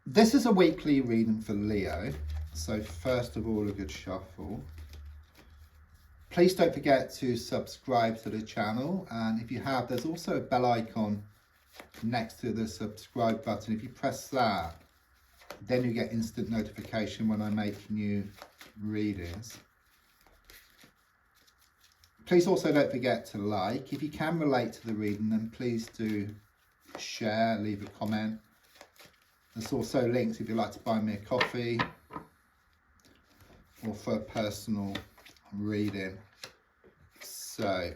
This is a weekly reading for Leo. So first of all, a good shuffle. Please don't forget to subscribe to the channel. And if you have, there's also a bell icon next to the subscribe button. If you press that, then you get instant notification when I make new readings. Please also don't forget to like. If you can relate to the reading, then please do share, leave a comment. There's also links if you'd like to buy me a coffee or for a personal reading. So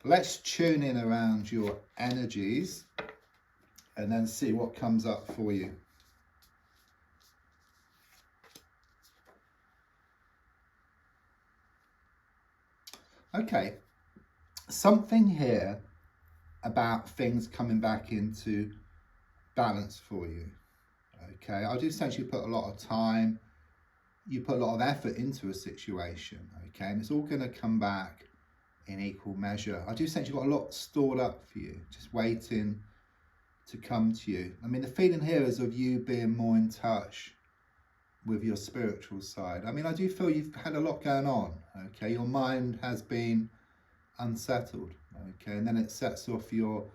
let's tune in around your energies and then see what comes up for you. Okay, something here about things coming back into balance for you. Okay, I do sense you put a lot of time, you put a lot of effort into a situation, okay, and it's all going to come back in equal measure. I do sense you've got a lot stored up for you, just waiting to come to you. I mean, the feeling here is of you being more in touch with your spiritual side. I mean, I do feel you've had a lot going on, okay, your mind has been unsettled, okay, and then it sets off your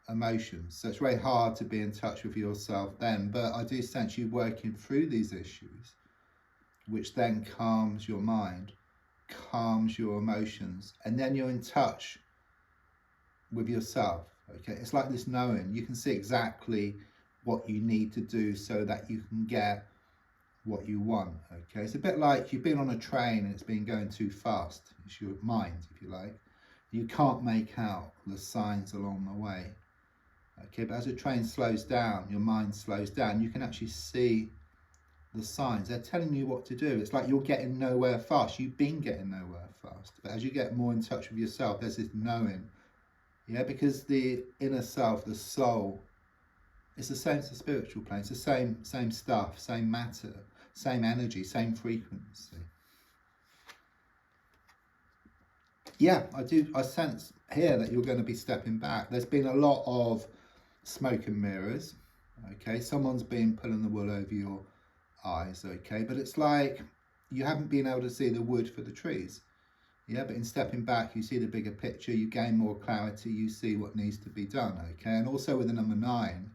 emotions, so it's very hard to be in touch with yourself then, but I do sense you working through these issues, which then calms your mind, calms your emotions, and then you're in touch with yourself, okay. It's like this knowing, you can see exactly what you need to do so that you can get what you want, okay. It's a bit like you've been on a train and it's been going too fast. It's your mind, if you like. You can't make out the signs along the way, okay, but as the train slows down, your mind slows down, you can actually see the signs. They're telling you what to do. It's like you're getting nowhere fast. You've been getting nowhere fast, but as you get more in touch with yourself, there's this knowing, yeah, because the inner self, the soul, it's the same as the spiritual plane. It's the same stuff, same matter, same energy, same frequency. Yeah, I sense here that you're going to be stepping back. There's been a lot of smoke and mirrors, okay. Someone's been pulling the wool over your eyes, okay, but it's like you haven't been able to see the wood for the trees, yeah, but in stepping back you see the bigger picture, you gain more clarity, you see what needs to be done, okay. And also with the number 9,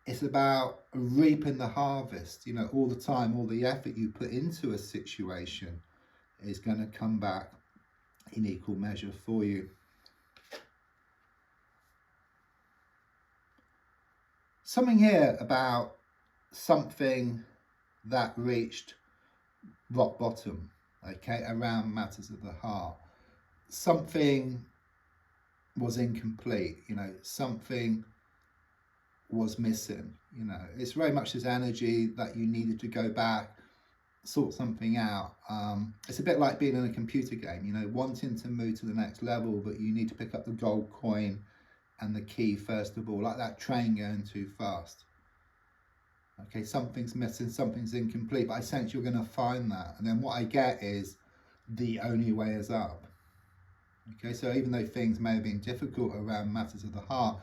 it's about reaping the harvest, you know, all the time, all the effort you put into a situation is going to come back in equal measure for you. Something here about something that reached rock bottom, okay, around matters of the heart. Something was incomplete, you know, something was missing, you know. It's very much this energy that you needed to go back, sort something out. It's a bit like being in a computer game, you know, wanting to move to the next level, but you need to pick up the gold coin and the key first of all, like that train going too fast. Okay, something's missing, something's incomplete, but I sense you're going to find that. And then what I get is the only way is up. Okay, so even though things may have been difficult around matters of the heart,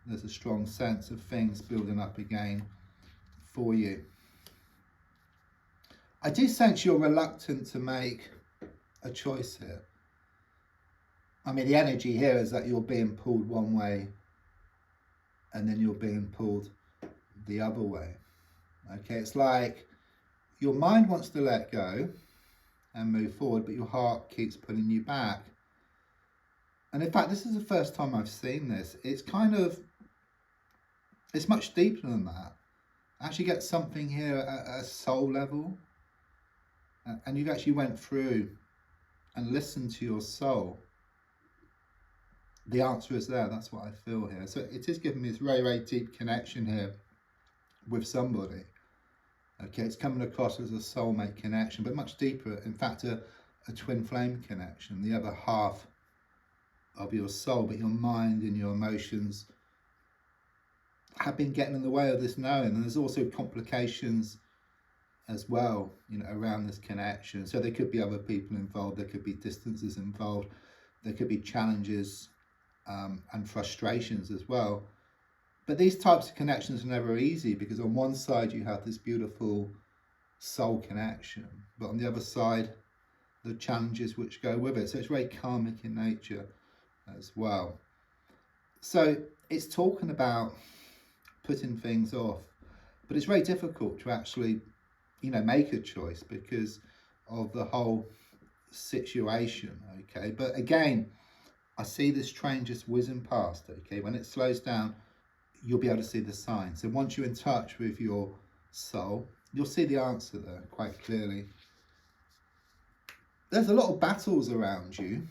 there's a strong sense of things building up again for you. I do sense you're reluctant to make a choice here. I mean, the energy here is that you're being pulled one way and then you're being pulled the other way. Okay, it's like your mind wants to let go and move forward, but your heart keeps pulling you back. And in fact, this is the first time I've seen this. It's much deeper than that. I actually get something here at a soul level. And you've actually went through and listened to your soul. The answer is there. That's what I feel here. So it is giving me this very, very deep connection here with somebody. Okay, it's coming across as a soulmate connection, but much deeper. In fact, a twin flame connection. The other half of your soul, but your mind and your emotions have been getting in the way of this knowing. And there's also complications as well, you know, around this connection. So there could be other people involved, there could be distances involved, there could be challenges and frustrations as well But these types of connections are never easy, because on one side you have this beautiful soul connection, but on the other side, the challenges which go with it. So it's very karmic in nature as well. So it's talking about putting things off, but it's very difficult to actually, make a choice because of the whole situation. Okay, but again, I see this train just whizzing past. Okay, when it slows down, you'll be able to see the signs. So once you're in touch with your soul, you'll see the answer there quite clearly. There's a lot of battles around you.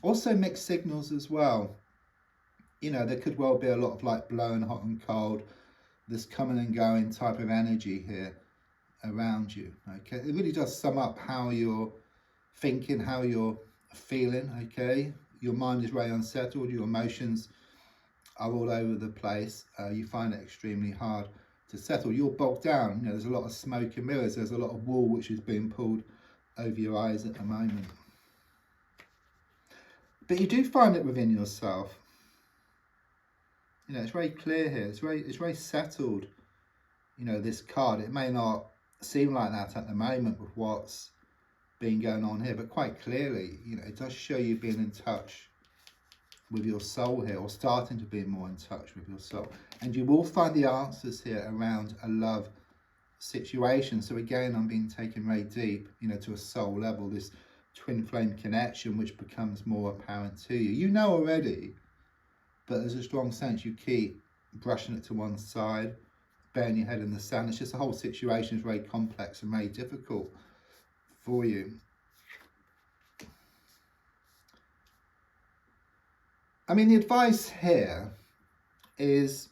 Also mixed signals as well. There could well be a lot of like blowing hot and cold, this coming and going type of energy here around you. Okay, it really does sum up how you're thinking, how you're feeling. Okay, your mind is very unsettled, your emotions are all over the place. You find it extremely hard to settle. You're bogged down. There's a lot of smoke and mirrors. There's a lot of wool which is being pulled over your eyes at the moment. But you do find it within yourself. It's very clear here. It's very settled. This card. It may not seem like that at the moment with what's been going on here, but quite clearly, it does show you being in touch with your soul here, or starting to be more in touch with your soul. And you will find the answers here around a love situation. So again, I'm being taken very deep, to a soul level, this twin flame connection, which becomes more apparent to you. You know already, but there's a strong sense you keep brushing it to one side, burying your head in the sand. It's just the whole situation is very complex and very difficult for you. I mean, the advice here is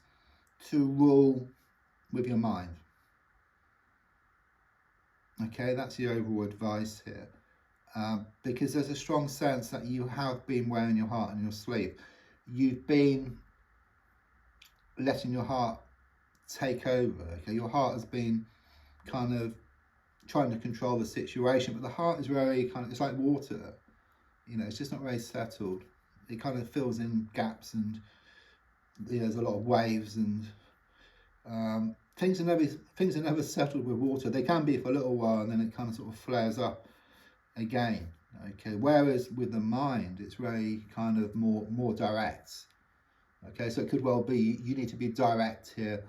to rule with your mind. Okay, that's the overall advice here. Because there's a strong sense that you have been wearing your heart on your sleeve. You've been letting your heart take over. Okay, your heart has been kind of trying to control the situation, but the heart is very it's like water. It's just not very settled. It kind of fills in gaps, and there's a lot of waves, and things are never settled with water. They can be for a little while, and then it kind of sort of flares up again. Okay, whereas with the mind, it's very kind of more direct. Okay, so it could well be you need to be direct here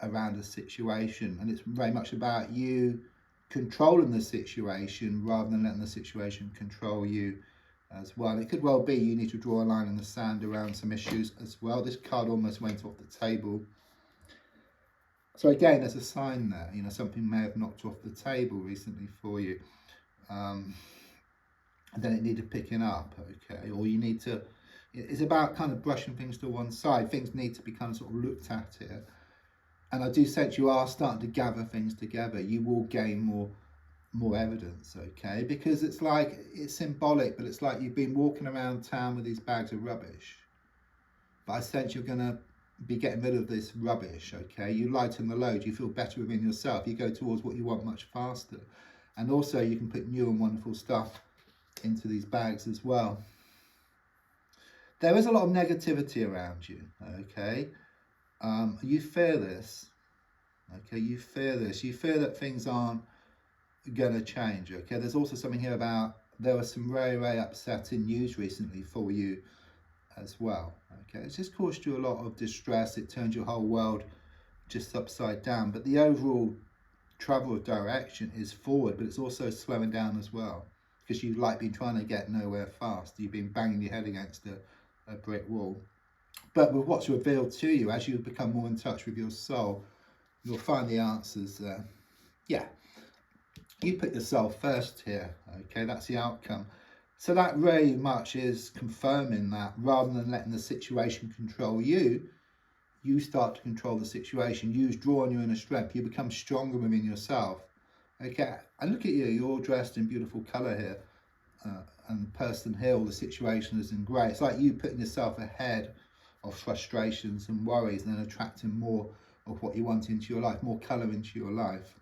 around a situation, and it's very much about you controlling the situation rather than letting the situation control you as well. It could well be you need to draw a line in the sand around some issues as well. This card almost went off the table. So again, there's a sign there. Something may have knocked off the table recently for you. And then it needed picking up, okay? Or you need to, it's about kind of brushing things to one side. Things need to be kind of sort of looked at here. And I do sense you are starting to gather things together. You will gain more evidence, okay? Because it's symbolic, but it's like you've been walking around town with these bags of rubbish. But I sense you're going to be getting rid of this rubbish, okay? You lighten the load, you feel better within yourself, you go towards what you want much faster. And also you can put new and wonderful stuff into these bags as well. There is a lot of negativity around you, okay? You fear this, okay? You fear this. You fear that things aren't going to change, okay? There's also something here about there was some very, very upsetting news recently for you as well, okay? It's just caused you a lot of distress. It turned your whole world just upside down. But the overall travel of direction is forward, but it's also slowing down as well, because you've been trying to get nowhere fast. You've been banging your head against a brick wall. But with what's revealed to you, as you become more in touch with your soul, you'll find the answers there. Yeah, you put yourself first here, okay? That's the outcome. So that very much is confirming that rather than letting the situation control you, you start to control the situation. You draw on your inner strength. You become stronger within yourself. Okay, and look at you. You're all dressed in beautiful colour here. And the person here, or the situation is in grey. It's like you putting yourself ahead of frustrations and worries, and then attracting more of what you want into your life, more colour into your life.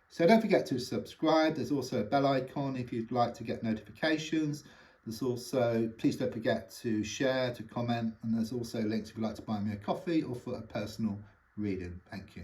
So don't forget to subscribe. There's also a bell icon if you'd like to get notifications. There's also, please don't forget to share, to comment, and there's also links if you'd like to buy me a coffee or for a personal reading. Thank you.